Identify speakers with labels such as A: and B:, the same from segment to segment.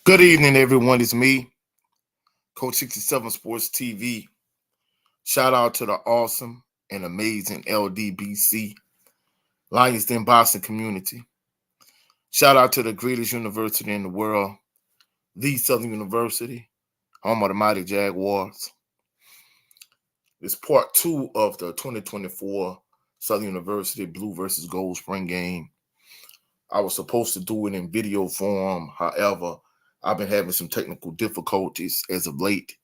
A: Good evening, everyone. It's me, Coach 67 Sports TV. Shout out to the awesome and amazing LDBC, Lions Den Boston community. Shout out to the greatest university in the world, the Southern University, home of the mighty Jaguars. It's part two of the 2024 Southern University Blue versus Gold spring game. I was supposed to do it in video form. However, I've been having some technical difficulties as of late.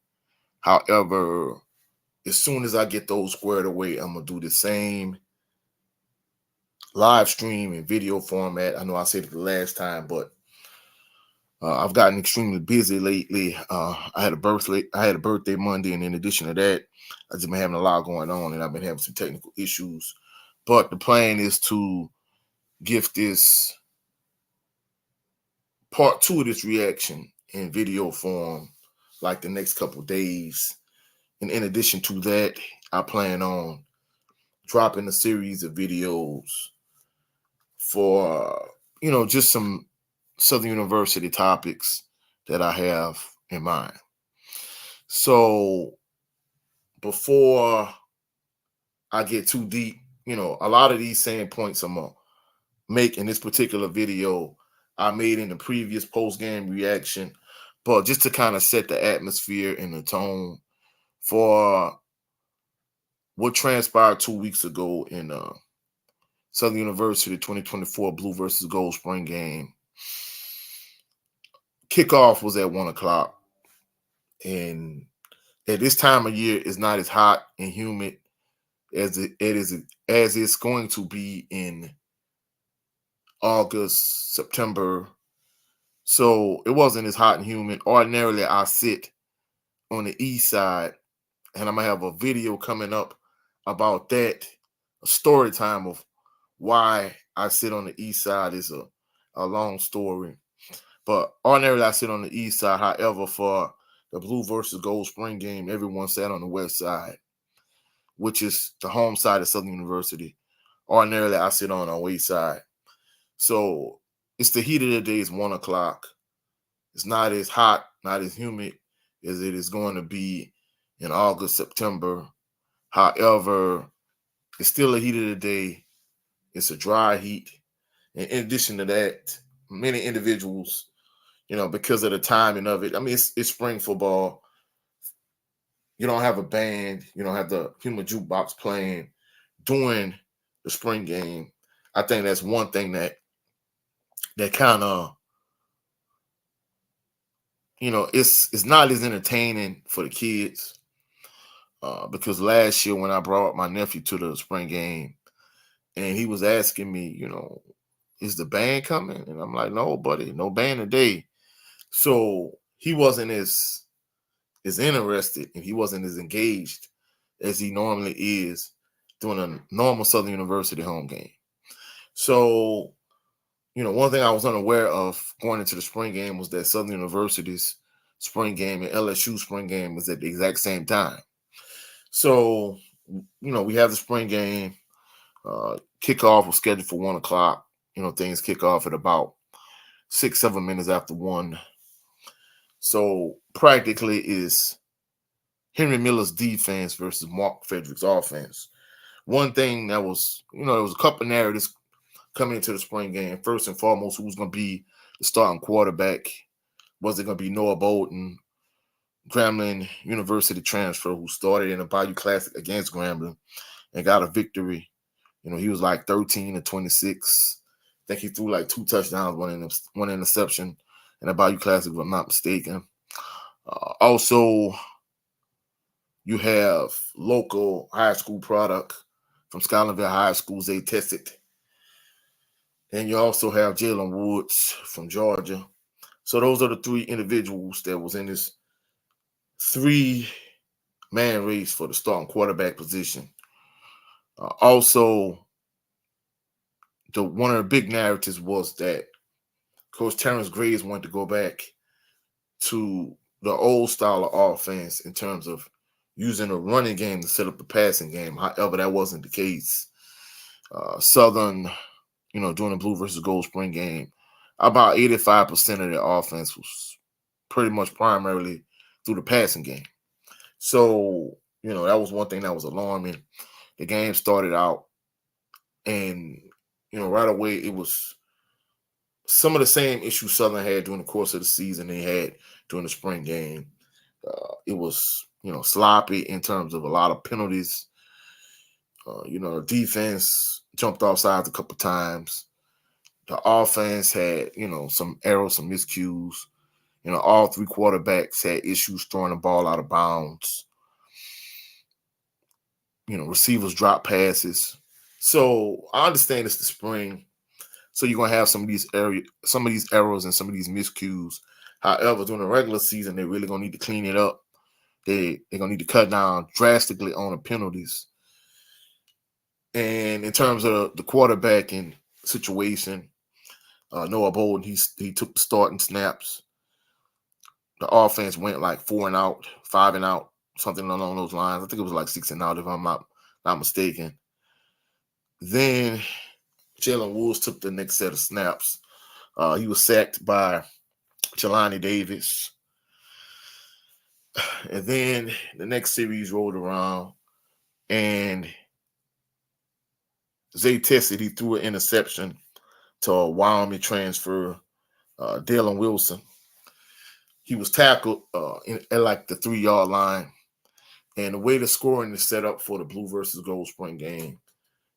A: However, as soon as I get those squared away, I'm going to do the same live stream in video format. I know I said it the last time, but I've gotten extremely busy lately. I had a birthday Monday, and in addition to that, I've just been having a lot going on, and I've been having some technical issues. But the plan is to give this part two of this reaction in video form, like the next couple days. And in addition to that, I plan on dropping a series of videos for, just some Southern University topics that I have in mind. So before I get too deep, a lot of these same points I'm going to make in this particular video, I made in the previous post-game reaction, but just to kind of set the atmosphere and the tone for what transpired 2 weeks ago in Southern University 2024 Blue versus Gold spring game. Kickoff was at 1 o'clock, and at this time of year, it's not as hot and humid as it's going to be in August, September. So it wasn't as hot and humid. Ordinarily, I sit on the east side, and I'm gonna have a video coming up about that. A story time of why I sit on the east side is a long story. But ordinarily, I sit on the east side. However, for the Blue versus Gold spring game, everyone sat on the west side, which is the home side of Southern University. Ordinarily, I sit on the west side. So it's the heat of the day. It's 1 o'clock. It's not as hot, not as humid as it is going to be in August, September. However, it's still the heat of the day. It's a dry heat. And in addition to that, many individuals, because of the timing of it, I mean, it's spring football. You don't have a band. You don't have the human jukebox playing during the spring game. I think that's one thing that kind of, it's not as entertaining for the kids. Because last year when I brought my nephew to the spring game, and he was asking me, is the band coming? And I'm like, no, buddy, no band today. So he wasn't as interested, and he wasn't as engaged as he normally is during a normal Southern University home game. So, one thing I was unaware of going into the spring game was that Southern University's spring game and LSU spring game was at the exact same time. So, we have the spring game. Kickoff was scheduled for 1 o'clock. Things kick off at about 6-7 minutes after 1. So practically is Henry Miller's defense versus Mark Frederick's offense. One thing that was, there was a couple of narratives coming into the spring game. First and foremost, who was going to be the starting quarterback? Was it going to be Noah Bolton, Grambling University transfer, who started in the Bayou Classic against Grambling and got a victory? He was like 13-26. I think he threw like 2 touchdowns, one interception in the Bayou Classic, if I'm not mistaken. Also, you have local high school product from Scotlandville High School, Zay Tessit. And you also have Jalen Woods from Georgia. So those are the 3 individuals that was in this 3-man race for the starting quarterback position. Also, one of the big narratives was that Coach Terrence Graves wanted to go back to the old style of offense in terms of using a running game to set up the passing game. However, that wasn't the case. Southern, during the Blue versus Gold spring game, about 85% of their offense was pretty much primarily through the passing game. So, that was one thing that was alarming. The game started out, and, right away it was some of the same issues Southern had during the course of the season they had during the spring game. It was, sloppy in terms of a lot of penalties. The defense jumped off sides a couple times. The offense had, some errors, some miscues. All three quarterbacks had issues throwing the ball out of bounds. Receivers drop passes. So I understand it's the spring. So you're gonna have some of these errors and some of these miscues. However, during the regular season, they're really gonna need to clean it up. They're gonna need to cut down drastically on the penalties. And in terms of the quarterbacking situation, Noah Bolden, he took the starting snaps. The offense went like 4 and out, 5 and out, something along those lines. I think it was like 6 and out, if I'm not mistaken. Then Jalen Woods took the next set of snaps. He was sacked by Jelani Davis. And then the next series rolled around, and Zay tested. He threw an interception to a Wyoming transfer, Dalen Wilson. He was tackled at like the 3-yard line. And the way the scoring is set up for the Blue versus Gold spring game,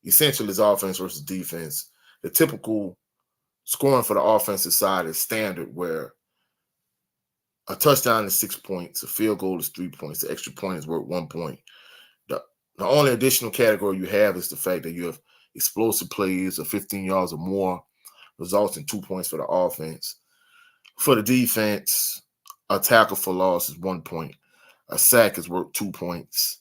A: essentially is offense versus defense. The typical scoring for the offensive side is standard, where a touchdown is 6 points, a field goal is 3 points, the extra point is worth 1 point. The only additional category you have is the fact that you have explosive plays of 15 yards or more, results in 2 points for the offense. For the defense, a tackle for loss is 1 point. A sack is worth 2 points.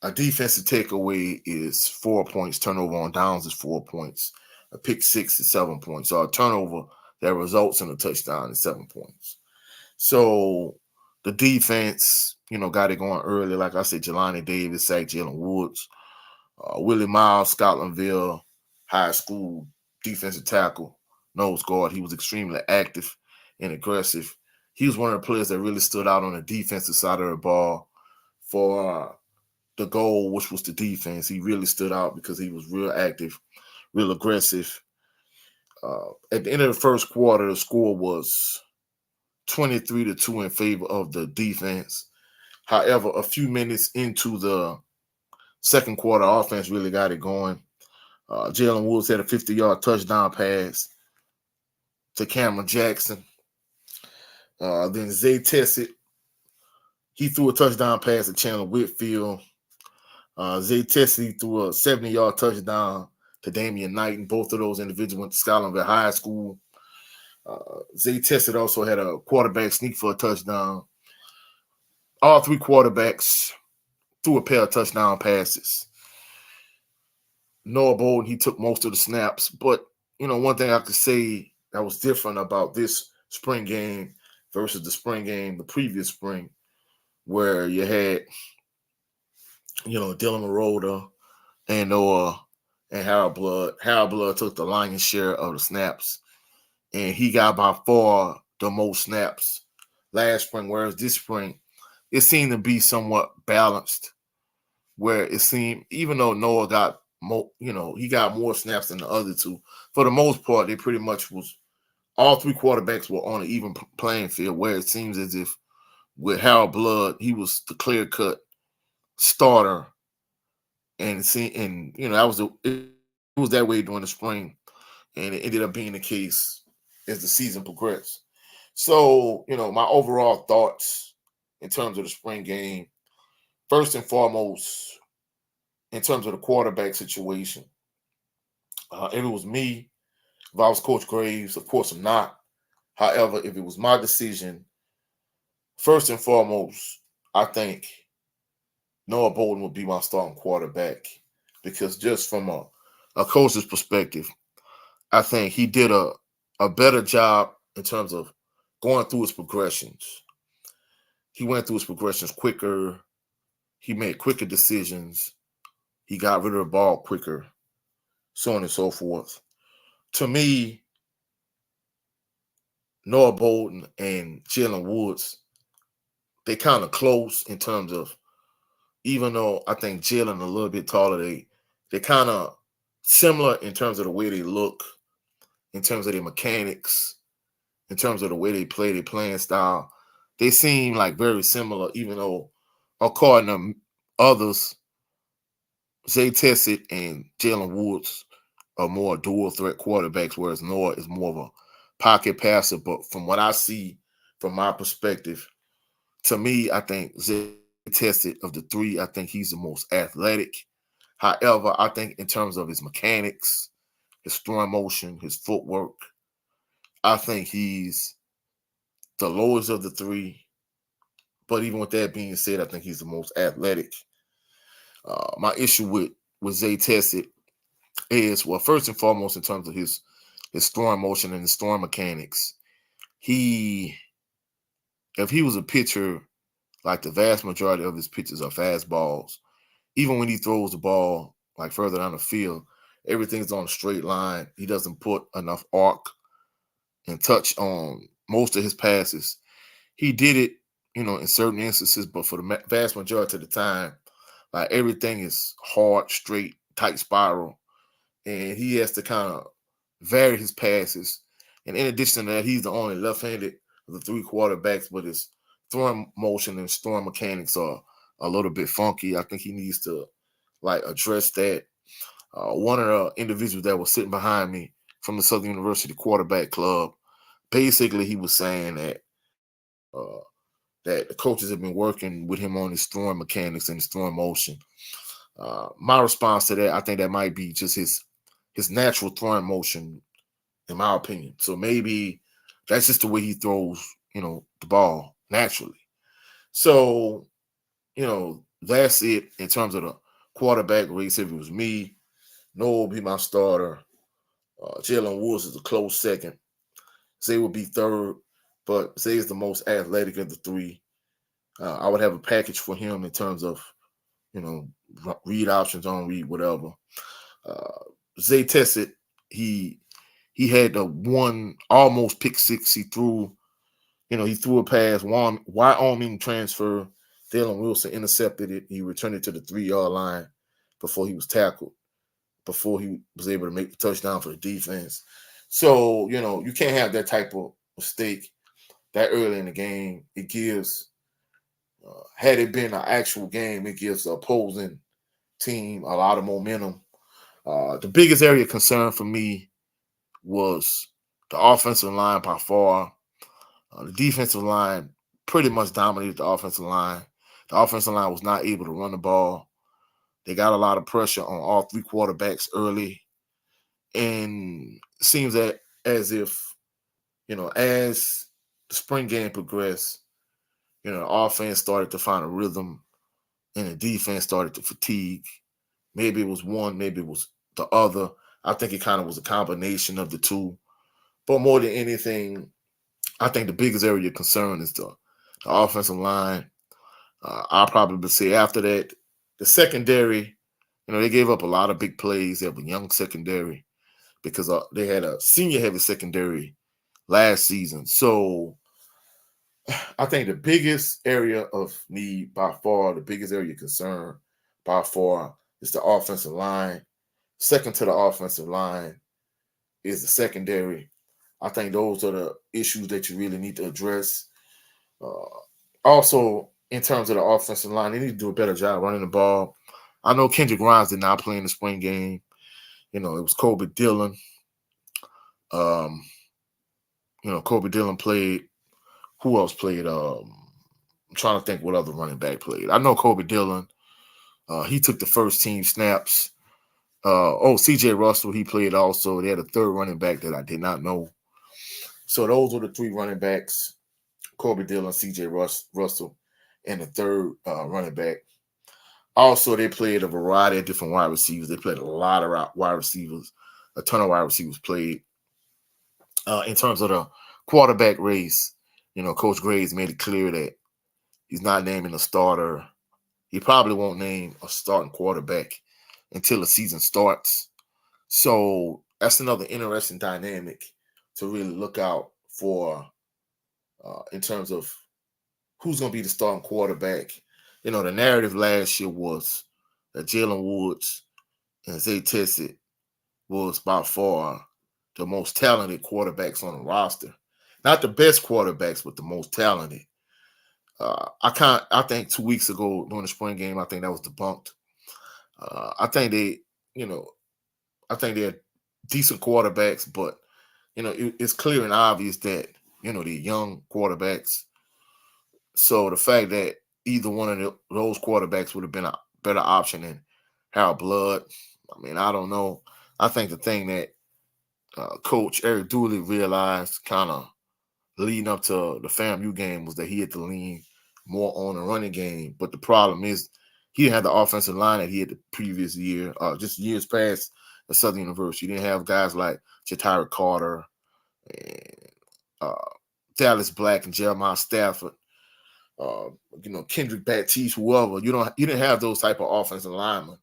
A: A defensive takeaway is 4 points. Turnover on downs is 4 points. A pick six is 7 points. So a turnover that results in a touchdown is 7 points. So the defense, got it going early. Like I said, Jelani Davis sacked Jalen Woods. Willie Miles, Scotlandville High School defensive tackle, nose guard. He was extremely active and aggressive. He was one of the players that really stood out on the defensive side of the ball for the goal, which was the defense. He really stood out because he was real active, real aggressive. At the end of the first quarter, the score was 23-2 in favor of the defense. However, a few minutes into the second quarter, offense really got it going. Jalen Woods had a 50-yard touchdown pass to Cameron Jackson. Then Zay Tessett, he threw a touchdown pass to Chandler Whitfield. Zay Tessett, he threw a 70-yard touchdown to Damian Knight, and both of those individuals went to Scotlandville High School. Zay Tessett also had a quarterback sneak for a touchdown. All three quarterbacks threw a pair of touchdown passes. Noah Bolden, he took most of the snaps. But, one thing I could say that was different about this spring game versus the spring game the previous spring, where you had, Dylan Maroda and Noah and Harold Blood. Harold Blood took the lion's share of the snaps, and he got by far the most snaps last spring, whereas this spring, it seemed to be somewhat balanced, where it seemed, even though Noah got more, he got more snaps than the other two, for the most part, they pretty much was, all three quarterbacks were on an even playing field, where it seems as if with Harold Blood, he was the clear-cut starter, and it was that way during the spring, and it ended up being the case as the season progressed. So, my overall thoughts in terms of the spring game, first and foremost, in terms of the quarterback situation, if it was me, if I was Coach Graves, of course I'm not. However, if it was my decision, first and foremost, I think Noah Bolden would be my starting quarterback, because just from a coach's perspective, I think he did a better job in terms of going through his progressions. He went through his progressions quicker. He made quicker decisions. He got rid of the ball quicker, so on and so forth. To me, Noah Bolton and Jalen Woods, they kind of close in terms of, even though I think Jalen a little bit taller, they kind of similar in terms of the way they look, in terms of their mechanics, in terms of the way they play, their playing style. They seem like very similar, even though according to others, Zay Tessett and Jalen Woods are more dual threat quarterbacks, whereas Noah is more of a pocket passer. But from what I see, from my perspective, to me, I think Zay Tessett of the three, I think he's the most athletic. However, I think in terms of his mechanics, his throwing motion, his footwork, I think he's the lowest of the three. But even with that being said, I think he's the most athletic. My issue with Zay Tessett is, well, first and foremost, in terms of his throwing motion and his throwing mechanics, if he was a pitcher, like the vast majority of his pitches are fastballs. Even when he throws the ball like further down the field, everything's on a straight line. He doesn't put enough arc and touch on most of his passes. He did it, in certain instances, but for the vast majority of the time, like everything is hard, straight, tight spiral, and he has to kind of vary his passes. And in addition to that, he's the only left-handed of the three quarterbacks, but his throwing motion and his throwing mechanics are a little bit funky. I think he needs to address that. One of the individuals that was sitting behind me from the Southern University Quarterback Club, basically he was saying uh, that the coaches have been working with him on his throwing mechanics and his throwing motion. My response to that, I think that might be just his natural throwing motion, in my opinion. So maybe that's just the way he throws, the ball naturally. So, that's it in terms of the quarterback race. If it was me, Noah would be my starter. Jalen Woods is a close second. Zay would be third, but Zay is the most athletic of the three. I would have a package for him in terms of, read options, on read, whatever. Zay Tessett, he had the one almost pick six. He threw a pass, Wyoming transfer. Dalen Wilson intercepted it. He returned it to the 3-yard line before he was tackled, before he was able to make the touchdown for the defense. So, you can't have that type of mistake that early in the game. It gives, had it been an actual game, it gives the opposing team a lot of momentum. The biggest area of concern for me was the offensive line by far. The defensive line pretty much dominated the offensive line. The offensive line was not able to run the ball. They got a lot of pressure on all three quarterbacks early. And it seems that as if, as the spring game progressed, the offense started to find a rhythm and the defense started to fatigue. Maybe it was one, maybe it was the other. I think it kind of was a combination of the two. But more than anything, I think the biggest area of concern is the offensive line. I'll probably say after that, the secondary, they gave up a lot of big plays. They have a young secondary because they had a senior-heavy secondary last season. So I think the biggest area of need by far, the biggest area of concern by far is the offensive line. Second to the offensive line is the secondary. I think those are the issues that you really need to address. Also, in terms of the offensive line, they need to do a better job running the ball. I know Kendrick Grimes did not play in the spring game. It was Kobe Dillon. Kobe Dillon played. Who else played? I'm trying to think what other running back played. I know Kobe Dillon. He took the first team snaps. CJ Russell, he played also. They had a third running back that I did not know. So those were the three running backs: Kobe Dillon, CJ Russell, and the third running back. Also, they played a variety of different wide receivers. They played a lot of wide receivers. A ton of wide receivers played. In terms of the quarterback race, Coach Graves made it clear that he's not naming a starter. He probably won't name a starting quarterback until the season starts. So that's another interesting dynamic to really look out for in terms of who's going to be the starting quarterback. You know, the narrative last year was that Jalen Woods and Zay Tessett was by far the most talented quarterbacks on the roster. Not the best quarterbacks, but the most talented. I think 2 weeks ago during the spring game, I think that was debunked. I think they're decent quarterbacks, but it's clear and obvious that they're young quarterbacks. So the fact that either one of those quarterbacks would have been a better option than Harold Blood, I mean, I don't know. I think the thing that Coach Eric Dooley realized kind of leading up to the FAMU game was that he had to lean more on the running game. But the problem is he didn't have the offensive line that he had the previous year, just years past at Southern University. He didn't have guys like Ja'Tyre Carter and Dallas Black and Jeremiah Stafford. Kendrick Baptiste, whoever. You didn't have those type of offensive linemen.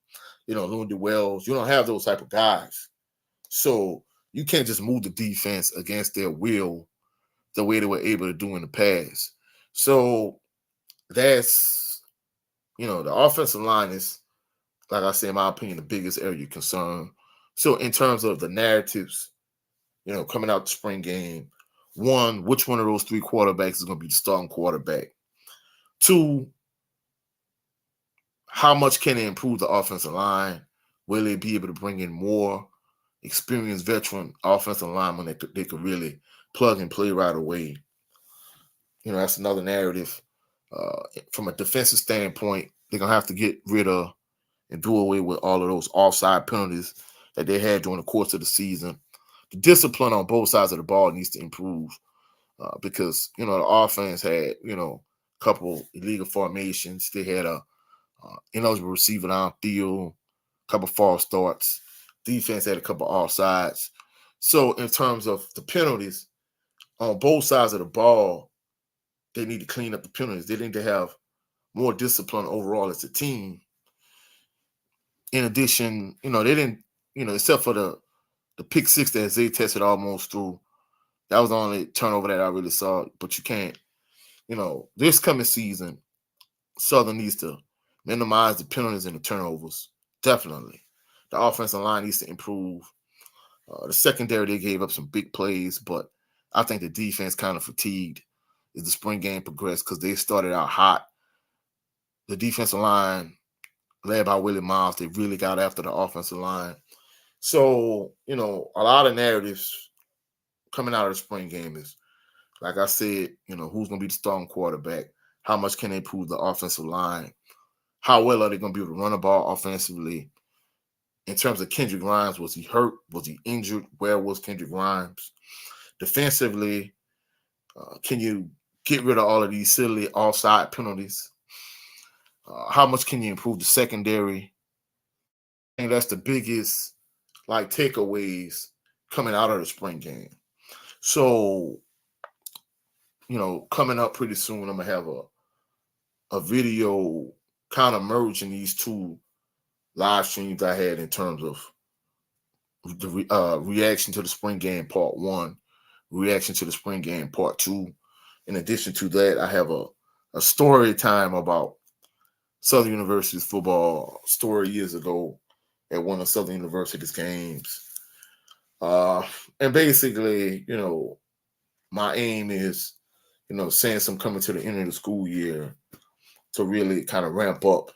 A: Lundy Wells. You don't have those type of guys. So you can't just move the defense against their will the way they were able to do in the past. So that's, the offensive line is, like I said, in my opinion, the biggest area of concern. So in terms of the narratives, coming out the spring game, one, which one of those three quarterbacks is going to be the starting quarterback? Two, how much can they improve the offensive line? Will they be able to bring in more experienced veteran offensive linemen that they could really plug and play right away? That's another narrative. From a defensive standpoint, they're going to have to get rid of and do away with all of those offside penalties that they had during the course of the season. The discipline on both sides of the ball needs to improve because, the offense had, a couple illegal formations. They had a ineligible receiver downfield, a couple false starts. Defense had a couple offsides. So in terms of the penalties, on both sides of the ball, they need to clean up the penalties. They need to have more discipline overall as a team. In addition, they didn't, except for the pick six that Zay Tessett almost threw. That was the only turnover that I really saw. But you can't, this coming season, Southern needs to minimize the penalties and the turnovers. Definitely. The offensive line needs to improve. The secondary, they gave up some big plays, but I think the defense kind of fatigued as the spring game progressed because they started out hot. The defensive line, led by Willie Miles, they really got after the offensive line. So, a lot of narratives coming out of the spring game is, like I said, who's going to be the starting quarterback? How much can they improve the offensive line? How well are they going to be able to run the ball offensively? In terms of Kendrick Grimes, was he hurt? Was he injured? Where was Kendrick Grimes? Defensively, can you get rid of all of these silly offside penalties? How much can you improve the secondary? I think that's the biggest takeaways coming out of the spring game. So, coming up pretty soon, I'm gonna have a video kind of merging these two live streams I had in terms of the reaction to the spring game part 1, reaction to the spring game part 2. In addition to that, I have a story time about Southern University's football story years ago at one of Southern University's games. And basically, my aim is, since I'm coming to the end of the school year, to really kind of ramp up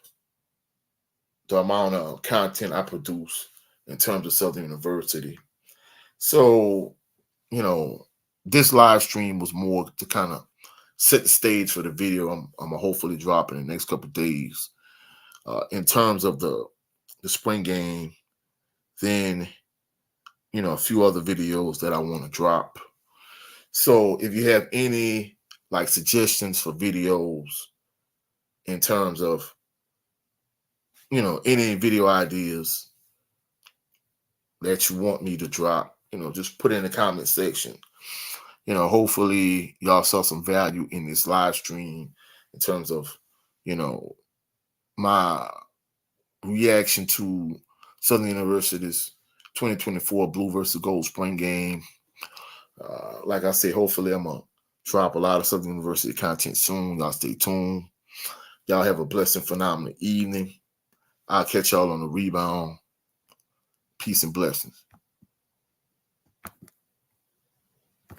A: the amount of content I produce in terms of Southern University. So, this live stream was more to kind of set the stage for the video I'm gonna hopefully drop in the next couple of days. In terms of the spring game, then a few other videos that I want to drop. So if you have any suggestions for videos in terms of any video ideas that you want me to drop, just put it in the comment section. Hopefully y'all saw some value in this live stream in terms of my reaction to Southern University's 2024 Blue versus Gold spring game. Like I said, hopefully I'm going to drop a lot of Southern University content soon. Y'all stay tuned. Y'all have a blessed and phenomenal evening. I'll catch y'all on the rebound. Peace and blessings.